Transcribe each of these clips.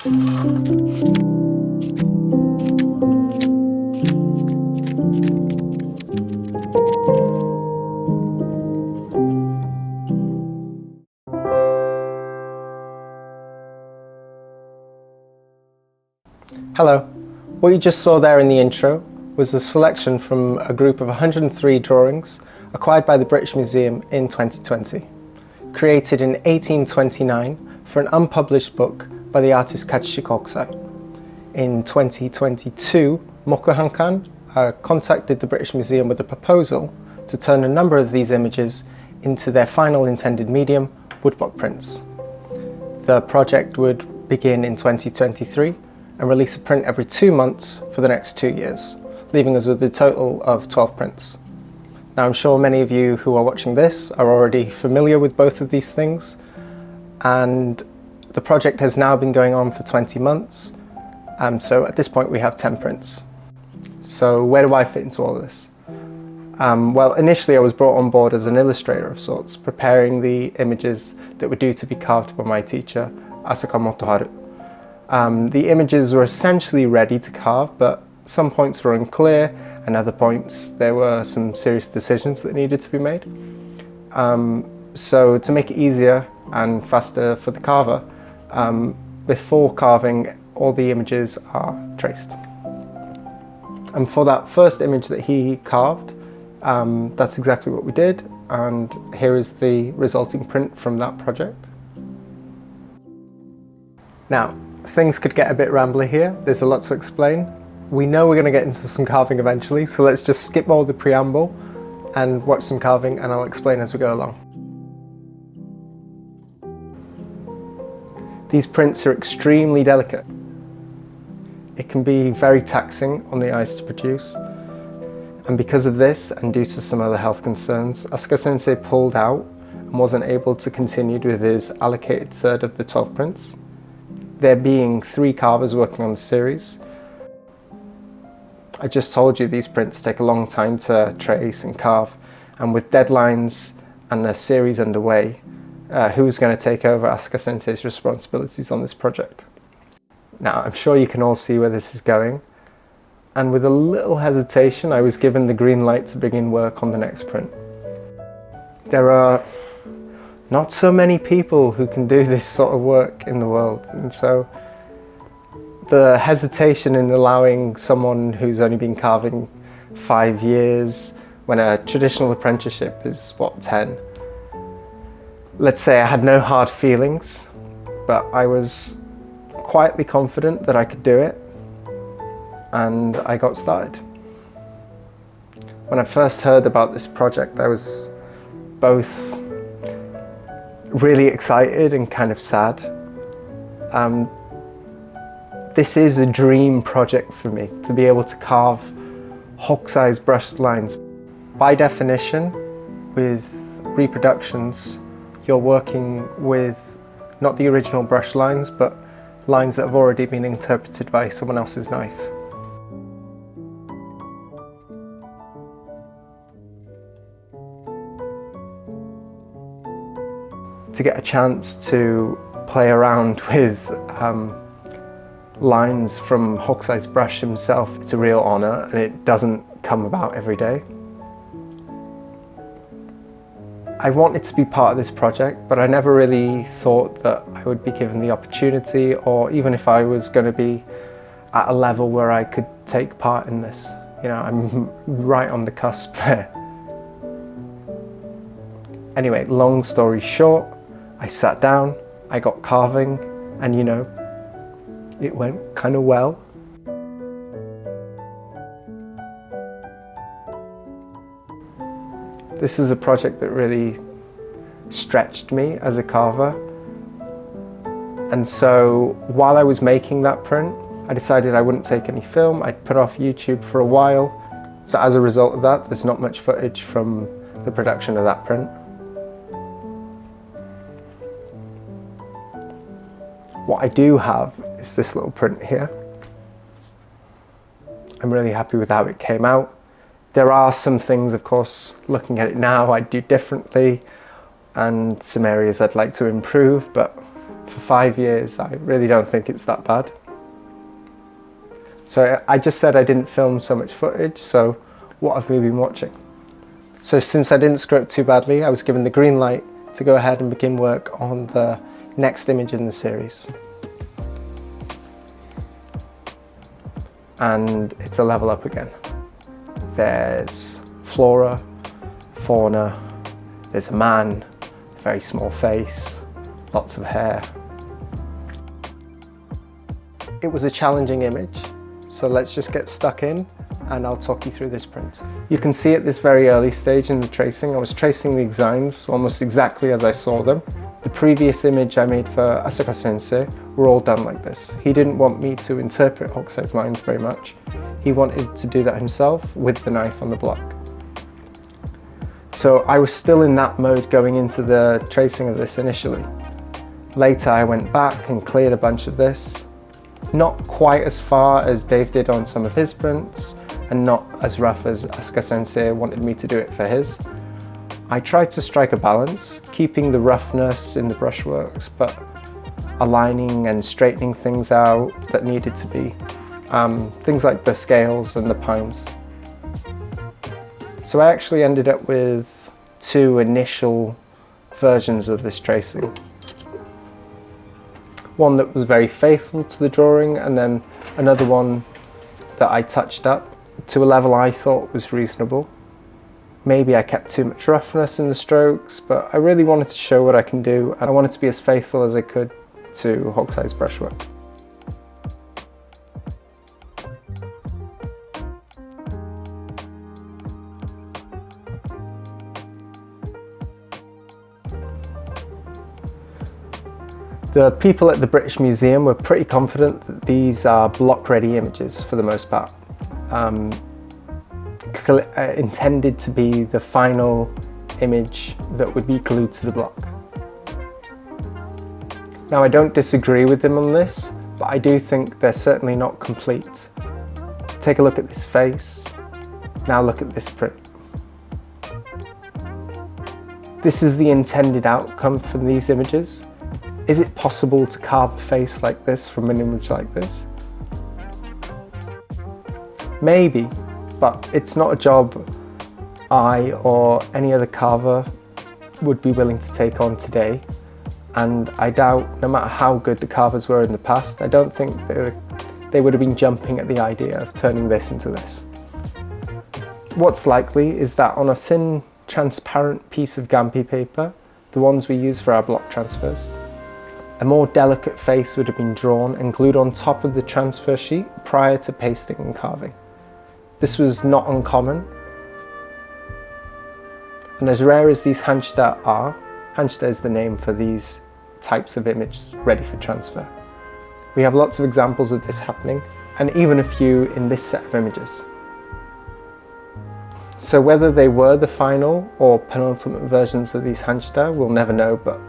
Hello. What you just saw there in the intro was a selection from a group of 103 drawings acquired by the British Museum in 2020, created in 1829 for an unpublished book by the artist Katsushi Hokusai. In 2022, Mokuhankan contacted the British Museum with a proposal to turn a number of these images into their final intended medium, woodblock prints. The project would begin in 2023 and release a print every 2 months for the next 2 years, leaving us with a total of 12 prints. Now, I'm sure many of you who are watching this are already familiar with both of these things, and the project has now been going on for 20 months, so at this point we have 10 prints. So where do I fit into all of this? Well, initially I was brought on board as an illustrator of sorts, preparing the images that were due to be carved by my teacher, Asaka Motoharu. The images were essentially ready to carve, but some points were unclear, and other points there were some serious decisions that needed to be made. So to make it easier and faster for the carver, before carving, all the images are traced. And for that first image that he carved, that's exactly what we did, and here is the resulting print from that project. Now, things could get a bit rambly here. There's a lot to explain. We know we're going to get into some carving eventually, so let's just skip all the preamble and watch some carving, and I'll explain as we go along. These prints are extremely delicate. It can be very taxing on the eyes to produce, and because of this, and due to some other health concerns, Asuka Sensei pulled out and wasn't able to continue with his allocated third of the 12 prints. There being 3 carvers working on the series. I just told you these prints take a long time to trace and carve, and with deadlines and the series underway, who's going to take over Asuka Sensei's responsibilities on this project? Now, I'm sure you can all see where this is going, and with a little hesitation I was given the green light to begin work on the next print. There are not so many people who can do this sort of work in the world, and so the hesitation in allowing someone who's only been carving 5 years when a traditional apprenticeship is, what, 10? Let's say I had no hard feelings, but I was quietly confident that I could do it, and I got started. When I first heard about this project, I was both really excited and kind of sad. This is a dream project for me, to be able to carve Hokusai's brushed lines. By definition, with reproductions, you're working with not the original brush lines, but lines that have already been interpreted by someone else's knife. To get a chance to play around with lines from Hokusai's brush himself, it's a real honour, and it doesn't come about every day. I wanted to be part of this project, but I never really thought that I would be given the opportunity, or even if I was going to be at a level where I could take part in this. You know, I'm right on the cusp there. Anyway, long story short, I sat down, I got carving, and you know, it went kind of well. This is a project that really stretched me as a carver. And so while I was making that print, I decided I wouldn't take any film. I'd put off YouTube for a while. So as a result of that, there's not much footage from the production of that print. What I do have is this little print here. I'm really happy with how it came out. There are some things, of course, looking at it now, I'd do differently, and some areas I'd like to improve, but for 5 years, I really don't think it's that bad. So I just said I didn't film so much footage, so what have we been watching? So since I didn't screw up too badly, I was given the green light to go ahead and begin work on the next image in the series. And it's a level up again. There's flora, fauna, there's a man, very small face, lots of hair. It was a challenging image, so let's just get stuck in and I'll talk you through this print. You can see at this very early stage in the tracing, I was tracing the designs almost exactly as I saw them. The previous image I made for Asaka Sensei were all done like this. He didn't want me to interpret Hokusai's lines very much. He wanted to do that himself with the knife on the block. So I was still in that mode going into the tracing of this initially. Later I went back and cleared a bunch of this. Not quite as far as Dave did on some of his prints, and not as rough as Asuka Sensei wanted me to do it for his. I tried to strike a balance, keeping the roughness in the brushworks, but aligning and straightening things out that needed to be. Things like the scales and the pines. So I actually ended up with 2 initial versions of this tracing. One that was very faithful to the drawing, and then another one that I touched up to a level I thought was reasonable. Maybe I kept too much roughness in the strokes, but I really wanted to show what I can do, and I wanted to be as faithful as I could to Hokusai's brushwork. The people at the British Museum were pretty confident that these are block-ready images for the most part. Intended to be the final image that would be glued to the block. Now, I don't disagree with them on this, but I do think they're certainly not complete. Take a look at this face. Now look at this print. This is the intended outcome from these images. Is it possible to carve a face like this from an image like this? Maybe, but it's not a job I or any other carver would be willing to take on today. And I doubt, no matter how good the carvers were in the past, I don't think they would have been jumping at the idea of turning this into this. What's likely is that on a thin, transparent piece of Gampi paper, the ones we use for our block transfers, a more delicate face would have been drawn and glued on top of the transfer sheet prior to pasting and carving. This was not uncommon. And as rare as these hanshita are, hanshita is the name for these types of images ready for transfer. We have lots of examples of this happening, and even a few in this set of images. So whether they were the final or penultimate versions of these hanshita, we'll never know, but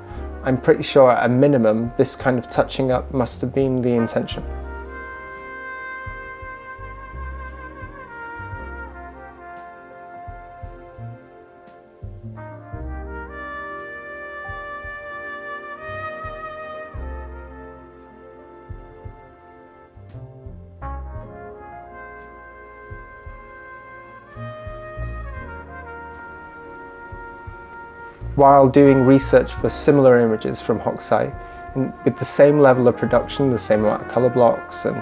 I'm pretty sure at a minimum this kind of touching up must have been the intention. While doing research for similar images from Hokusai, with the same level of production, the same amount of colour blocks and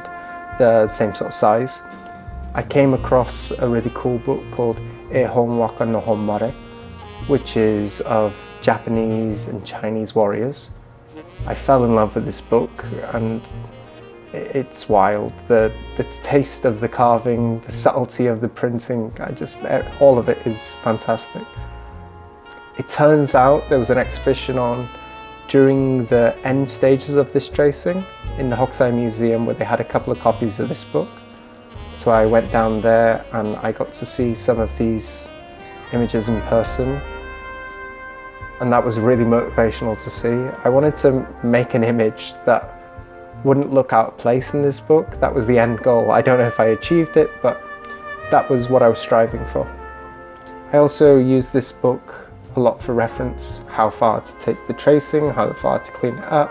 the same sort of size, I came across a really cool book called Ehon Waka no Honmare, which is of Japanese and Chinese warriors. I fell in love with this book, and it's wild. The taste of the carving, the subtlety of the printing, all of it is fantastic. It turns out there was an exhibition on during the end stages of this tracing in the Hokusai Museum, where they had a couple of copies of this book. So I went down there and I got to see some of these images in person, and that was really motivational to see. I wanted to make an image that wouldn't look out of place in this book. That was the end goal. I don't know if I achieved it, but that was what I was striving for. I also used this book a lot for reference, how far to take the tracing, how far to clean it up,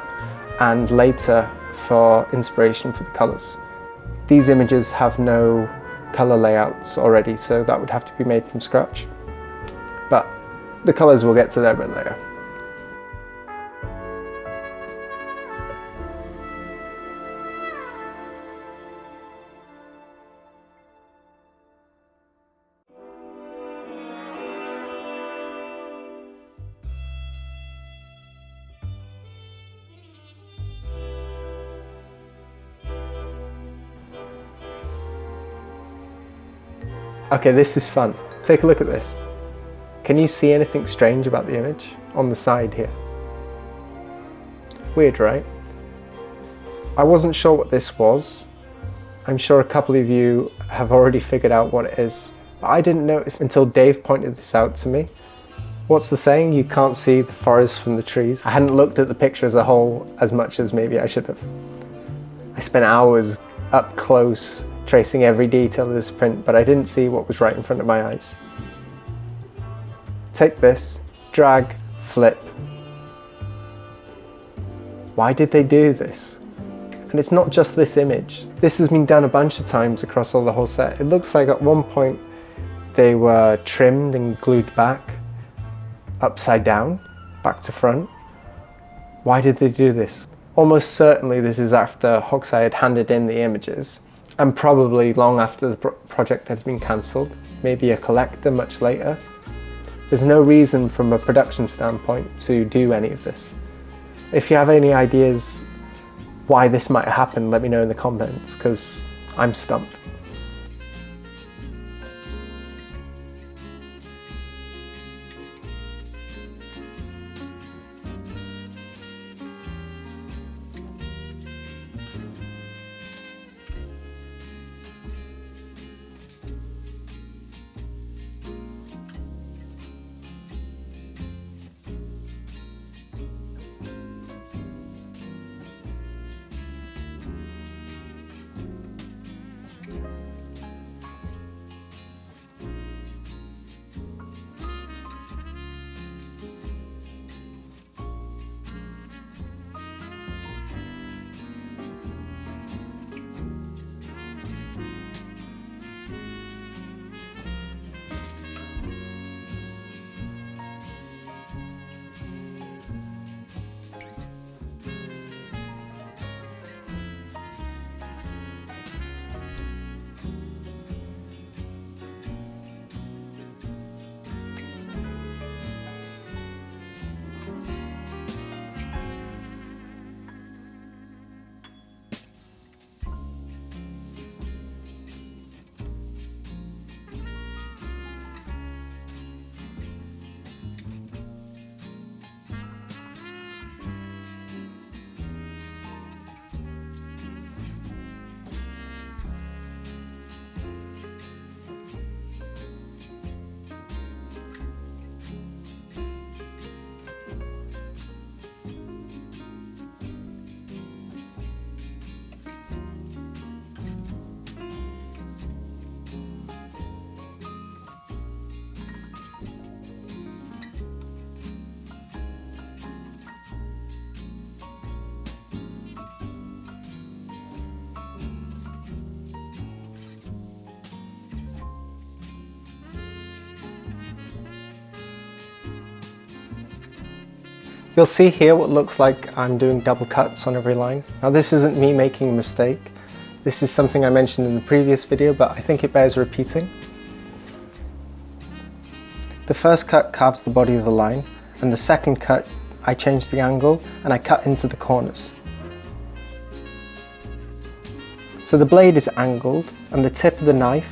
and later for inspiration for the colours. These images have no colour layouts already, so that would have to be made from scratch. But the colours we'll get to there a bit later. Okay, this is fun. Take a look at this. Can you see anything strange about the image on the side here? Weird, right? I wasn't sure what this was. I'm sure a couple of you have already figured out what it is, but I didn't notice until Dave pointed this out to me. What's the saying? You can't see the forest from the trees. I hadn't looked at the picture as a whole as much as maybe I should have. I spent hours up close tracing every detail of this print, but I didn't see what was right in front of my eyes. Take this, drag, flip. Why did they do this? And it's not just this image. This has been done a bunch of times across the whole set. It looks like at one point they were trimmed and glued back, upside down, back to front. Why did they do this? Almost certainly this is after Hokusai had handed in the images, and probably long after the project had been cancelled, maybe a collector much later. There's no reason from a production standpoint to do any of this. If you have any ideas why this might happen, let me know in the comments, because I'm stumped. You'll see here what looks like I'm doing double cuts on every line. Now this isn't me making a mistake. This is something I mentioned in the previous video, but I think it bears repeating. The first cut carves the body of the line, and the second cut I change the angle and I cut into the corners. So the blade is angled, and the tip of the knife,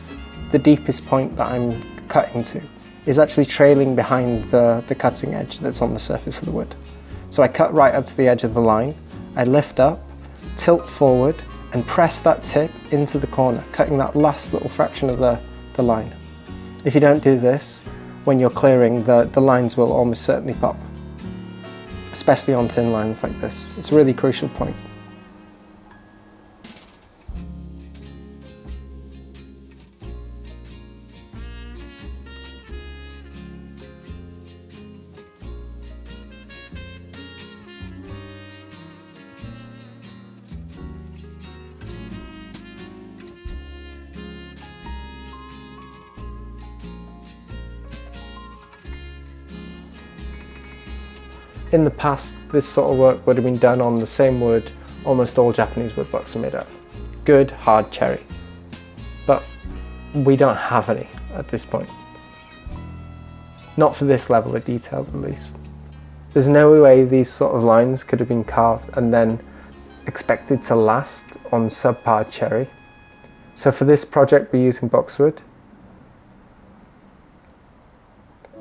the deepest point that I'm cutting to, is actually trailing behind the cutting edge that's on the surface of the wood. So I cut right up to the edge of the line, I lift up, tilt forward, and press that tip into the corner, cutting that last little fraction of the line. If you don't do this, when you're clearing, the lines will almost certainly pop, especially on thin lines like this. It's a really crucial point. In the past, this sort of work would have been done on the same wood almost all Japanese woodblocks are made of. Good, hard cherry. But we don't have any at this point. Not for this level of detail, at least. There's no way these sort of lines could have been carved and then expected to last on subpar cherry. So for this project, we're using boxwood.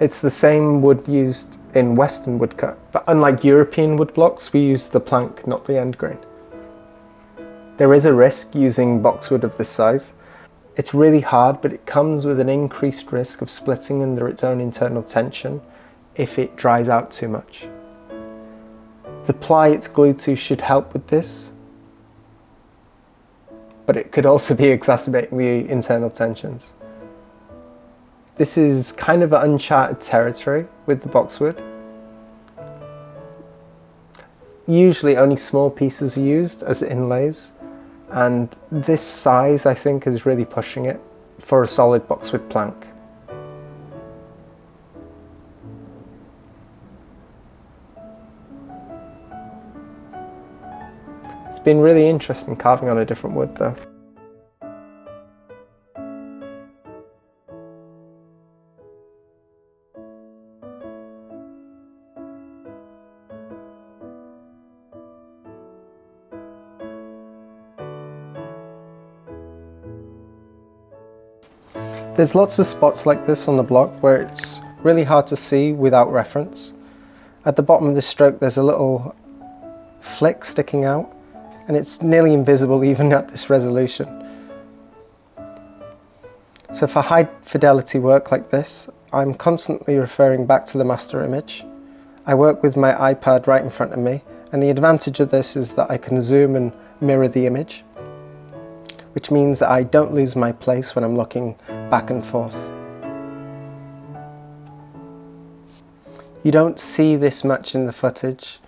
It's the same wood used in Western woodcut, but unlike European woodblocks, we use the plank, not the end grain. There is a risk using boxwood of this size. It's really hard, but it comes with an increased risk of splitting under its own internal tension if it dries out too much. The ply it's glued to should help with this, but it could also be exacerbating the internal tensions. This is kind of uncharted territory with the boxwood. Usually only small pieces are used as inlays, and this size I think is really pushing it for a solid boxwood plank. It's been really interesting carving on a different wood though. There's lots of spots like this on the block where it's really hard to see without reference. At the bottom of this stroke there's a little flick sticking out, and it's nearly invisible even at this resolution. So for high fidelity work like this, I'm constantly referring back to the master image. I work with my iPad right in front of me, and the advantage of this is that I can zoom and mirror the image, which means that I don't lose my place when I'm looking back and forth. You don't see this much in the footage,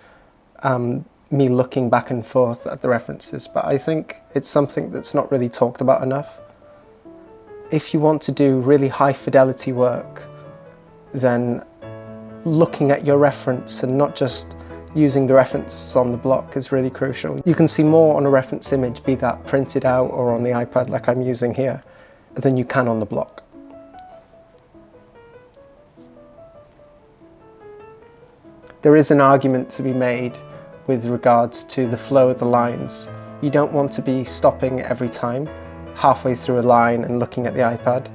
me looking back and forth at the references, but I think it's something that's not really talked about enough. If you want to do really high fidelity work, then looking at your reference and not just using the references on the block is really crucial. You can see more on a reference image, be that printed out or on the iPad like I'm using here, than you can on the block. There is an argument to be made with regards to the flow of the lines. You don't want to be stopping every time, halfway through a line and looking at the iPad.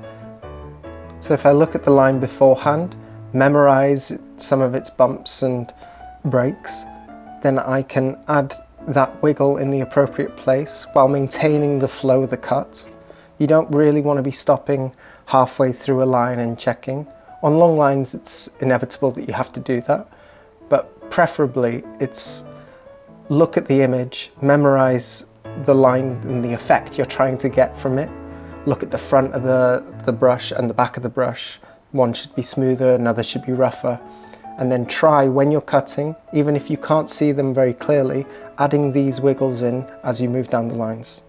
So if I look at the line beforehand, memorize some of its bumps and breaks, then I can add that wiggle in the appropriate place while maintaining the flow of the cut. You don't really want to be stopping halfway through a line and checking. On long lines it's inevitable that you have to do that, but preferably it's look at the image, memorize the line and the effect you're trying to get from it. Look at the front of the brush and the back of the brush. One should be smoother, another should be rougher. And then try, when you're cutting, even if you can't see them very clearly, adding these wiggles in as you move down the lines.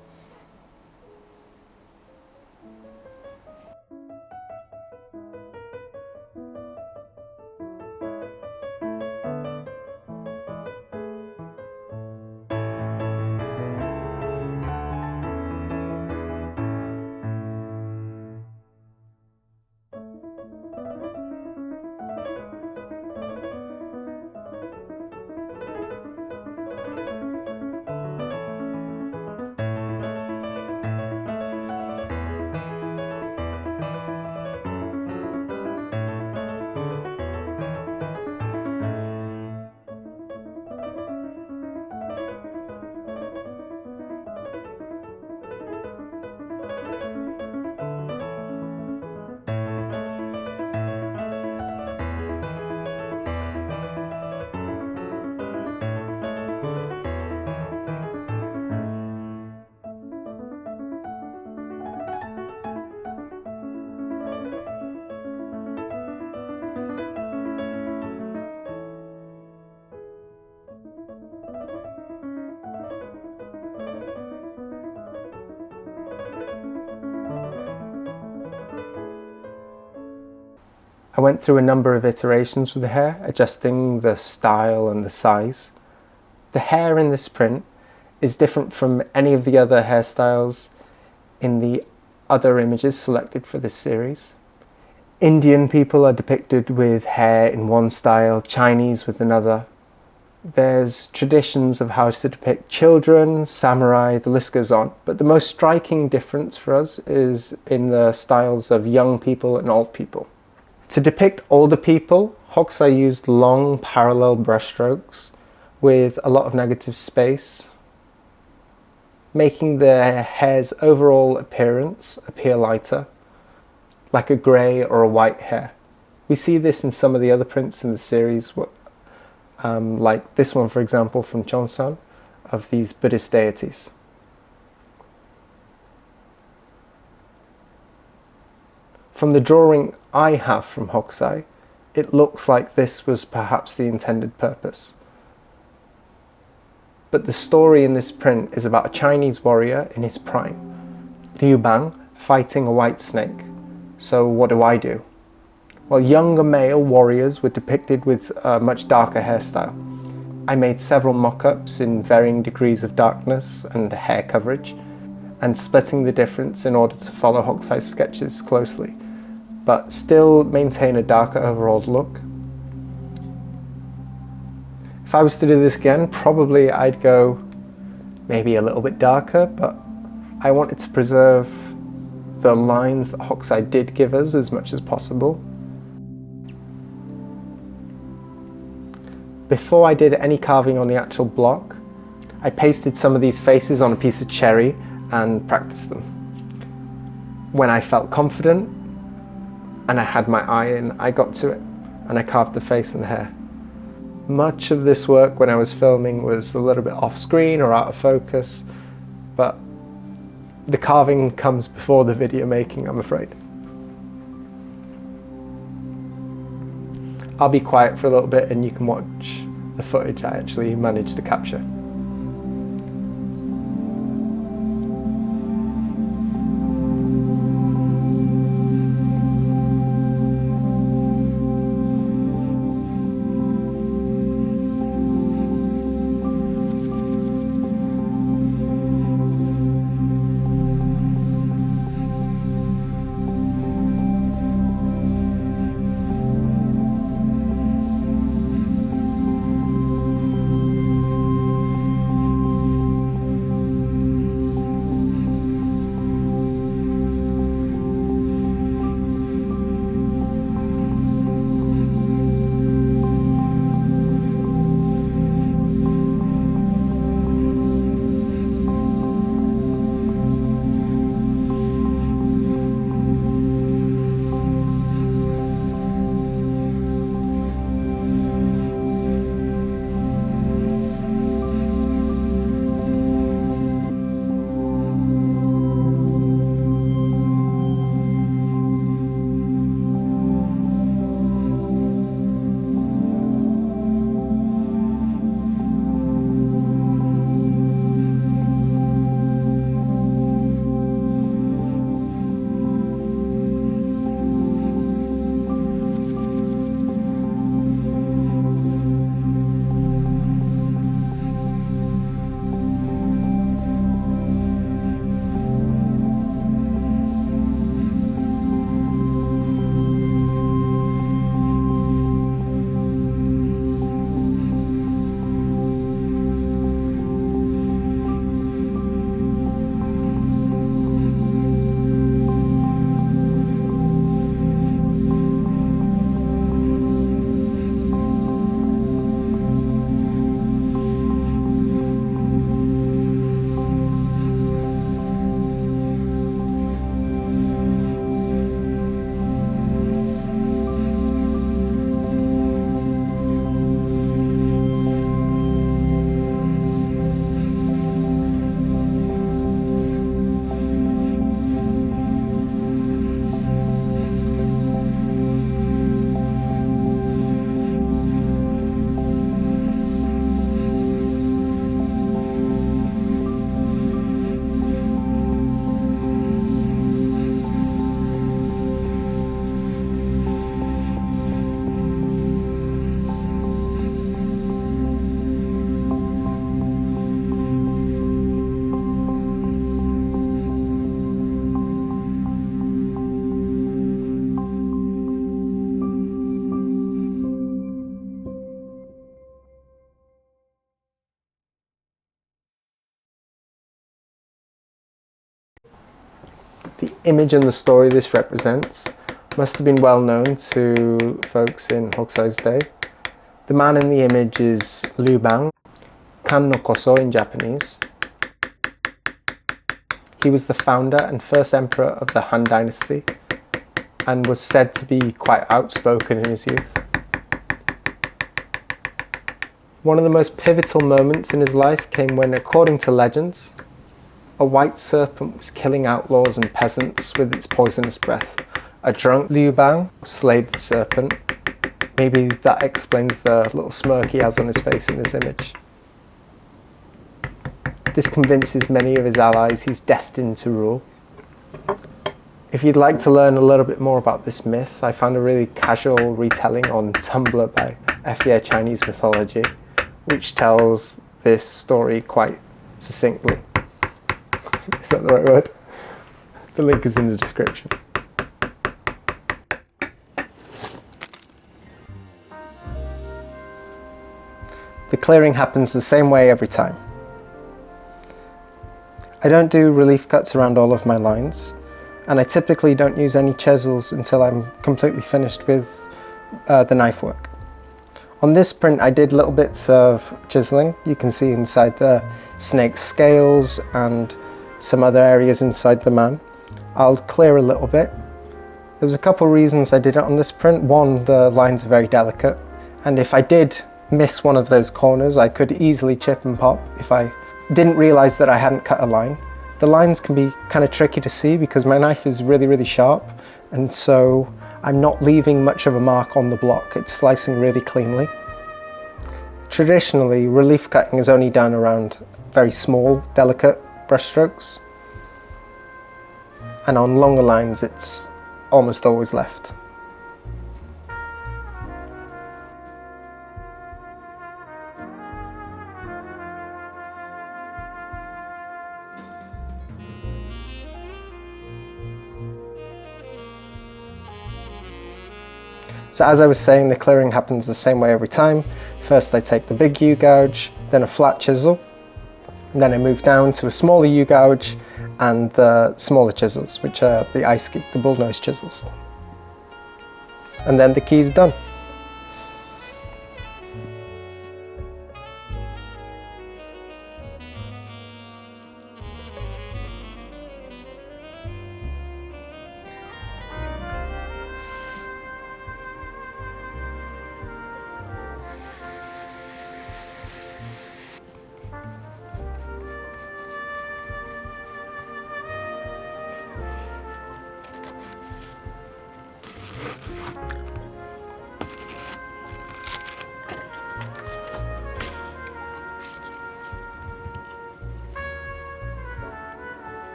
I went through a number of iterations with the hair, adjusting the style and the size. The hair in this print is different from any of the other hairstyles in the other images selected for this series. Indian people are depicted with hair in one style, Chinese with another. There's traditions of how to depict children, samurai, the list goes on. But the most striking difference for us is in the styles of young people and old people. To depict older people, Hokusai used long parallel brushstrokes with a lot of negative space, making the hair's overall appearance appear lighter, like a grey or a white hair. We see this in some of the other prints in the series, like this one, for example, from Chonsan, of these Buddhist deities. From the drawing I have from Hokusai, it looks like this was perhaps the intended purpose. But the story in this print is about a Chinese warrior in his prime, Liu Bang, fighting a white snake. So what do? Well, younger male warriors were depicted with a much darker hairstyle. I made several mock-ups in varying degrees of darkness and hair coverage, and splitting the difference in order to follow Hokusai's sketches closely, but still maintain a darker overall look. If I was to do this again, probably I'd go maybe a little bit darker, but I wanted to preserve the lines that Hokusai did give us as much as possible. Before I did any carving on the actual block, I pasted some of these faces on a piece of cherry and practiced them. When I felt confident and I had my eye in, I got to it and I carved the face and the hair. Much of this work when I was filming was a little bit off screen or out of focus, but the carving comes before the video making, I'm afraid. I'll be quiet for a little bit and you can watch the footage I actually managed to capture. The image and the story this represents must have been well known to folks in Hokusai's day. The man in the image is Liu Bang, Kan no Koso in Japanese. He was the founder and first emperor of the Han Dynasty and was said to be quite outspoken in his youth. One of the most pivotal moments in his life came when, according to legends, a white serpent was killing outlaws and peasants with its poisonous breath. A drunk Liu Bang slayed the serpent. Maybe that explains the little smirk he has on his face in this image. This convinces many of his allies he's destined to rule. If you'd like to learn a little bit more about this myth, I found a really casual retelling on Tumblr by FEA Chinese Mythology, which tells this story quite succinctly. Is that the right word? The link is in the description. The clearing happens the same way every time. I don't do relief cuts around all of my lines, and I typically don't use any chisels until I'm completely finished with the knife work. On this print I did little bits of chiseling. You can see inside the snake's scales and some other areas inside the man. I'll clear a little bit. There was a couple reasons I did it on this print. One, the lines are very delicate, and if I did miss one of those corners I could easily chip and pop if I didn't realize that I hadn't cut a line. The lines can be kind of tricky to see because my knife is really sharp, and so I'm not leaving much of a mark on the block. It's slicing really cleanly. Traditionally, relief cutting is only done around very small, delicate brush strokes, and on longer lines it's almost always left. So as I was saying, the clearing happens the same way every time. First I take the big U-gouge, then a flat chisel, and then I move down to a smaller U-gouge and the smaller chisels, which are the ice-key, the bullnose chisels. And then the key is done.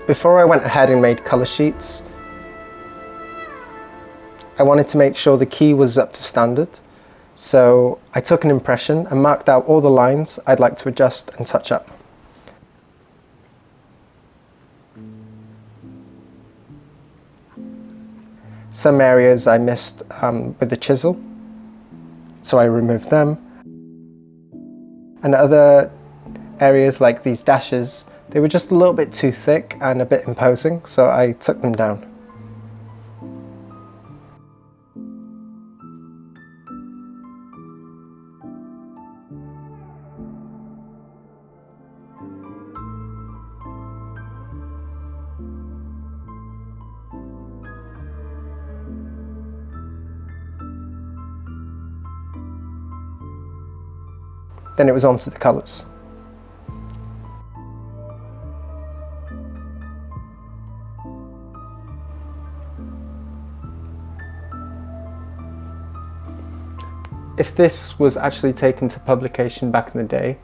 Before I went ahead and made colour sheets, I wanted to make sure the key was up to standard. So I took an impression and marked out all the lines I'd like to adjust and touch up. Some areas I missed with the chisel, so I removed them. And other areas like these dashes, they were just a little bit too thick and a bit imposing, so I took them down. Then it was on to the colours. If this was actually taken to publication back in the day,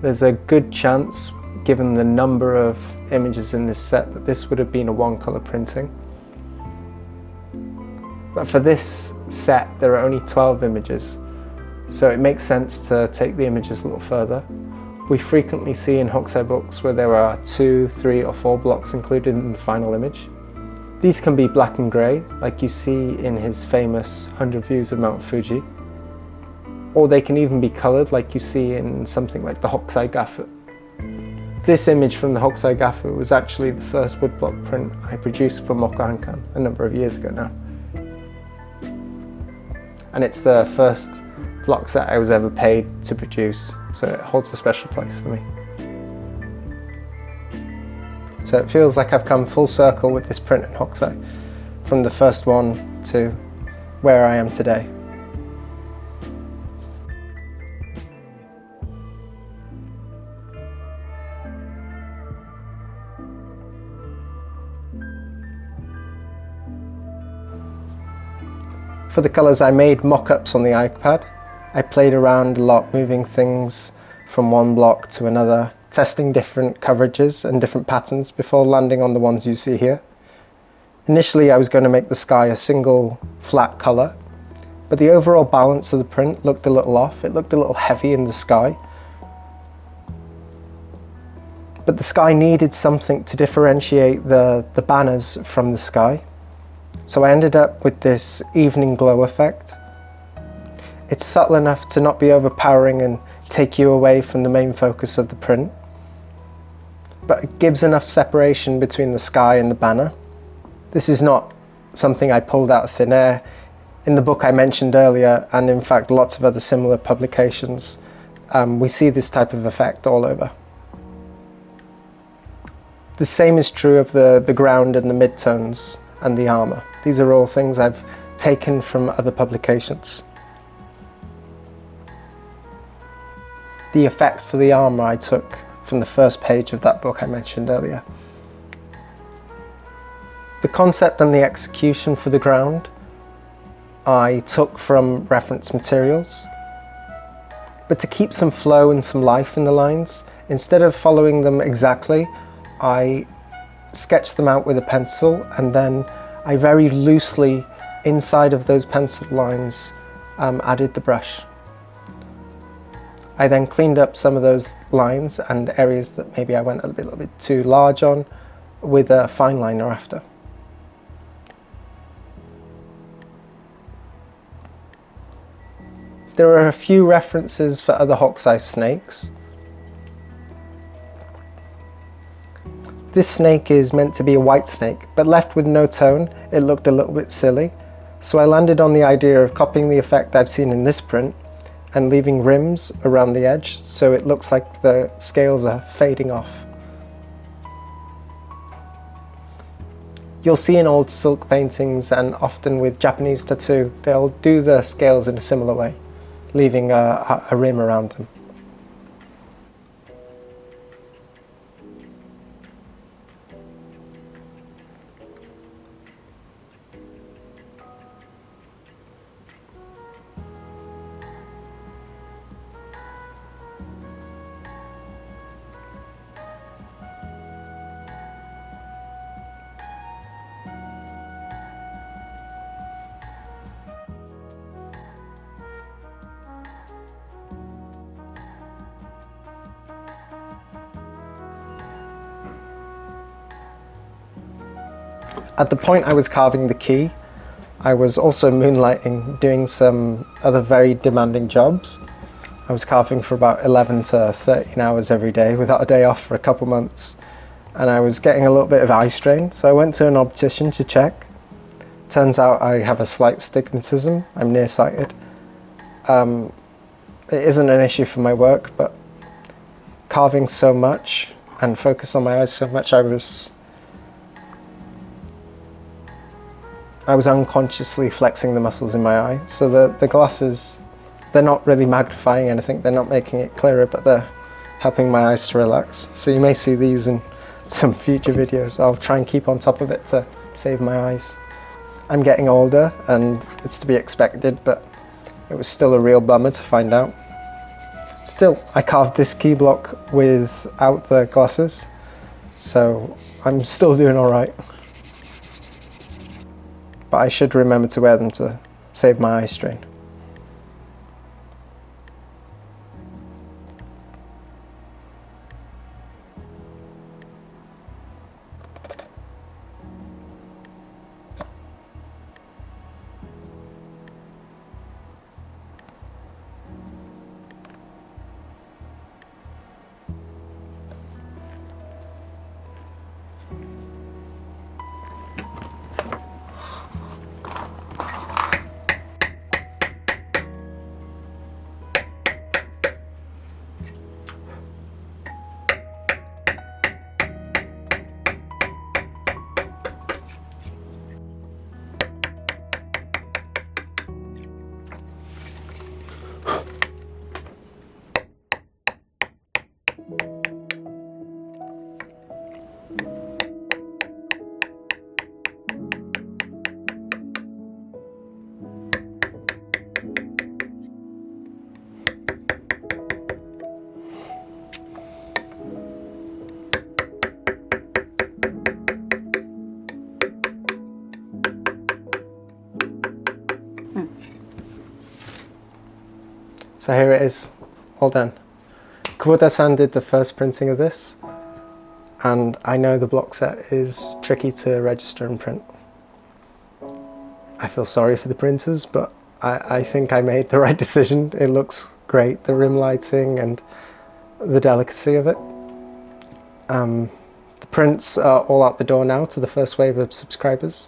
there's a good chance, given the number of images in this set, that this would have been a one-colour printing. But for this set, there are only 12 images, so it makes sense to take the images a little further. We frequently see in Hokusai books where there are 2, 3 or 4 blocks included in the final image. These can be black and grey, like you see in his famous 100 Views of Mount Fuji. or they can even be coloured like you see in something like the Hokusai Gafu. This image from the Hokusai Gafu was actually the first woodblock print I produced for Mokuhankan a number of years ago now. And it's the first block set I was ever paid to produce, so it holds a special place for me. So it feels like I've come full circle with this print in Hokusai, from the first one to where I am today. For the colours, I made mock-ups on the iPad. I played around a lot, moving things from one block to another, testing different coverages and different patterns before landing on the ones you see here. Initially I was going to make the sky a single flat colour, but the overall balance of the print looked a little off. It looked a little heavy in the sky. But the sky needed something to differentiate the banners from the sky. So I ended up with this evening glow effect. It's subtle enough to not be overpowering and take you away from the main focus of the print, but it gives enough separation between the sky and the banner. This is not something I pulled out of thin air. In the book I mentioned earlier, and in fact lots of other similar publications, we see this type of effect all over. The same is true of the ground and the midtones and the armour. These are all things I've taken from other publications. The effect for the armour I took from the first page of that book I mentioned earlier. The concept and the execution for the ground I took from reference materials, but to keep some flow and some life in the lines, instead of following them exactly, I sketched them out with a pencil, and then I very loosely, inside of those pencil lines, added the brush. I then cleaned up some of those lines and areas that maybe I went a little bit too large on with a fine liner after. There are a few references for other Hokusai snakes. This snake is meant to be a white snake, but left with no tone, it looked a little bit silly. So I landed on the idea of copying the effect I've seen in this print and leaving rims around the edge so it looks like the scales are fading off. You'll see in old silk paintings and often with Japanese tattoo, they'll do the scales in a similar way, leaving a rim around them. At the point I was carving the key, I was also moonlighting, doing some other very demanding jobs. I was carving for about 11 to 13 hours every day without a day off for a couple months, and I was getting a little bit of eye strain, so I went to an optician to check. Turns out I have a slight stigmatism. I'm nearsighted. It isn't an issue for my work, but carving so much and focused on my eyes so much, I was unconsciously flexing the muscles in my eye. So the glasses, they're not really magnifying anything, they're not making it clearer, but they're helping my eyes to relax. So you may see these in some future videos. I'll try and keep on top of it to save my eyes. I'm getting older and it's to be expected, but it was still a real bummer to find out. Still, I carved this key block without the glasses, so I'm still doing all right. But I should remember to wear them to save my eye strain. So here it is, all done. Kubota-san did the first printing of this, and I know the block set is tricky to register and print. I feel sorry for the printers, but I think I made the right decision. It looks great, the rim lighting and the delicacy of it. The prints are all out the door now to the first wave of subscribers.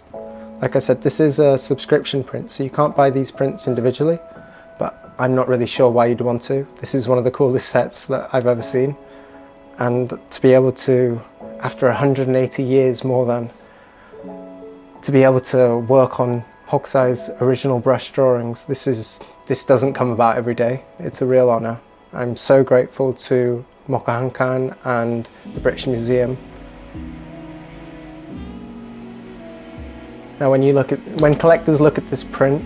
Like I said, this is a subscription print, so you can't buy these prints individually, but I'm not really sure why you'd want to. This is one of the coolest sets that I've ever seen. And to be able to, after 180 years more than, to be able to work on Hokusai's original brush drawings, this doesn't come about every day. It's a real honour. I'm so grateful to Mokuhankan and the British Museum. Now when collectors look at this print,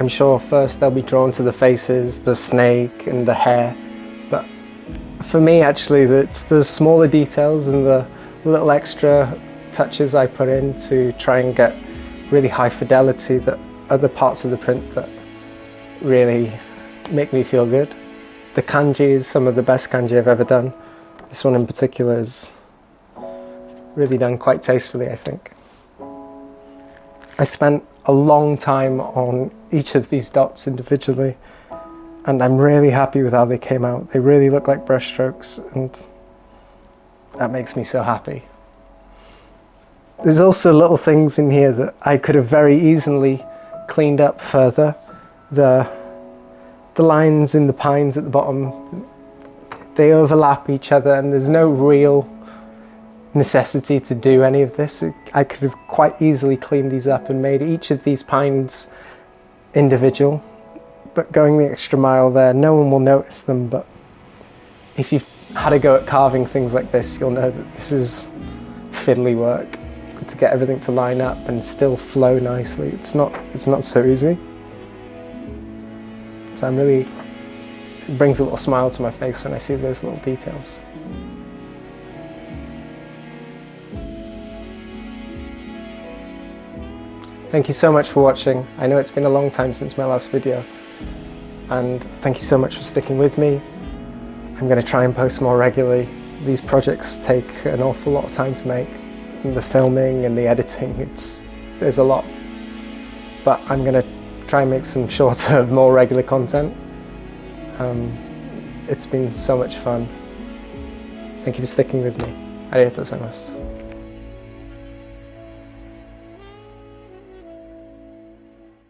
I'm sure first they'll be drawn to the faces, the snake and the hair, but for me actually it's the smaller details and the little extra touches I put in to try and get really high fidelity that are the parts of the print that really make me feel good. The kanji is some of the best kanji I've ever done. This one in particular is really done quite tastefully, I think. I spent a long time on each of these dots individually, and I'm really happy with how they came out. They really look like brush strokes, and that makes me so happy. There's also little things in here that I could have very easily cleaned up further. The lines in the pines at the bottom, they overlap each other and there's no real necessity to do any of this. I could have quite easily cleaned these up and made each of these pines individual, but going the extra mile there, no one will notice them, but if you've had a go at carving things like this, you'll know that this is fiddly work to get everything to line up and still flow nicely. It's not so easy. So it brings a little smile to my face when I see those little details. Thank you so much for watching. I know it's been a long time since my last video, and thank you so much for sticking with me. I'm going to try and post more regularly. These projects take an awful lot of time to make. And the filming and the editing, there's a lot. But I'm going to try and make some shorter, more regular content. It's been so much fun. Thank you for sticking with me. Arigatou gozaimasu.